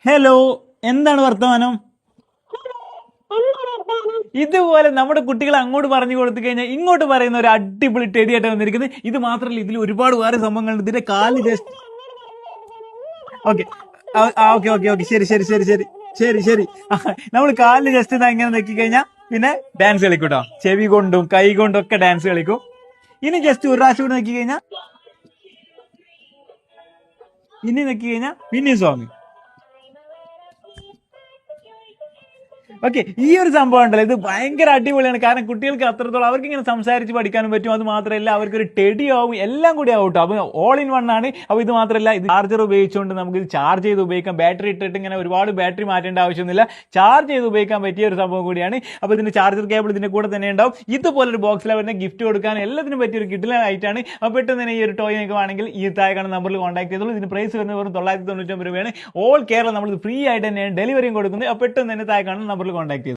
Hello, എന്താണ് വർത്തമാനം? ഇതുപോലെ നമ്മുടെ കുട്ടികൾ അങ്ങോട്ട് പറഞ്ഞു കൊടുത്തു കഴിഞ്ഞാൽ ഇങ്ങോട്ട് പറയുന്ന ഒരു അടിപൊളി ടെഡിയായിട്ട് വന്നിരിക്കുന്നത്. ഇത് മാത്രമല്ല, ഇതിൽ ഒരുപാട് വേറെ സംഭവങ്ങളുണ്ട്. ഇതിന്റെ കാല് just okay okay okay okay ശരി ശരി ശരി ശരി ശരി ശരി നമ്മൾ കാലിൽ ജസ്റ്റ് ഇങ്ങനെ നെക്കി കഴിഞ്ഞാൽ പിന്നെ ഡാൻസ് കളിക്കൂട്ടോ. ചെവി കൊണ്ടും കൈ കൊണ്ടും ഒക്കെ ഡാൻസ് കളിക്കും. ഇനി ജസ്റ്റ് ഒരു പ്രാവശ്യം കൂടെ നെക്കി കഴിഞ്ഞാൽ പിന്നെയും സോങ്. ഓക്കെ, ഈ ഒരു സംഭവം ഉണ്ടല്ലോ, ഇത് ഭയങ്കര അടിപൊളിയാണ്. കാരണം കുട്ടികൾക്ക് അത്രത്തോളം അവർക്ക് ഇങ്ങനെ സംസാരിച്ച് പഠിക്കാനും പറ്റും. അത് മാത്രമല്ല, അവർക്കൊരു ടെഡി ആവും, എല്ലാം കൂടി ആവും കേട്ടോ. അപ്പൊ ഓൾ ഇൻ വൺ ആണ്. അപ്പൊ ഇത് മാത്രമല്ല, ഇത് ചാർജർ ഉപയോഗിച്ചുകൊണ്ട് നമുക്ക് ഇത് ചാർജ് ചെയ്ത് ഉപയോഗിക്കാം. ബാറ്ററി ഇട്ടിട്ട് ഇങ്ങനെ ഒരുപാട് ബാറ്ററി മാറ്റേണ്ട ആവശ്യമൊന്നുമില്ല. ചാർജ് ചെയ്ത് ഉപയോഗിക്കാൻ പറ്റിയ ഒരു സംഭവം കൂടിയാണ്. അപ്പൊ ഇതിന്റെ ചാർജർ കേബിൾ ഇതിന്റെ കൂടെ തന്നെ ഉണ്ടാവും. ഇതുപോലൊരു ബോക്സിൽ അവരുടെ ഗിഫ്റ്റ് കൊടുക്കാൻ എല്ലാത്തിനും പറ്റിയ ഒരു കിഡിലൻ ആയിട്ടാണ്. അപ്പൊ പെട്ടെന്ന് തന്നെ ഈ ഒരു ടോയ് നിങ്ങൾക്ക് വേണമെങ്കിൽ ഈ താഴെ കാണുന്ന നമ്പറിൽ കോൺടാക്ട് ചെയ്തോളൂ. ഇതിന് പ്രൈസ് വരുന്നത് വെറും 999 രൂപയാണ്. ഓൾ കേരള നമ്മൾ ഫ്രീ ആയിട്ട് തന്നെയാണ് ഡെലിവറിയും കൊടുക്കുന്നത്. അപ്പൊ പെട്ടെന്ന് തന്നെ താഴെ കാണുന്ന നമ്പറിൽ കോൺടാക്ട് ചെയ്തു.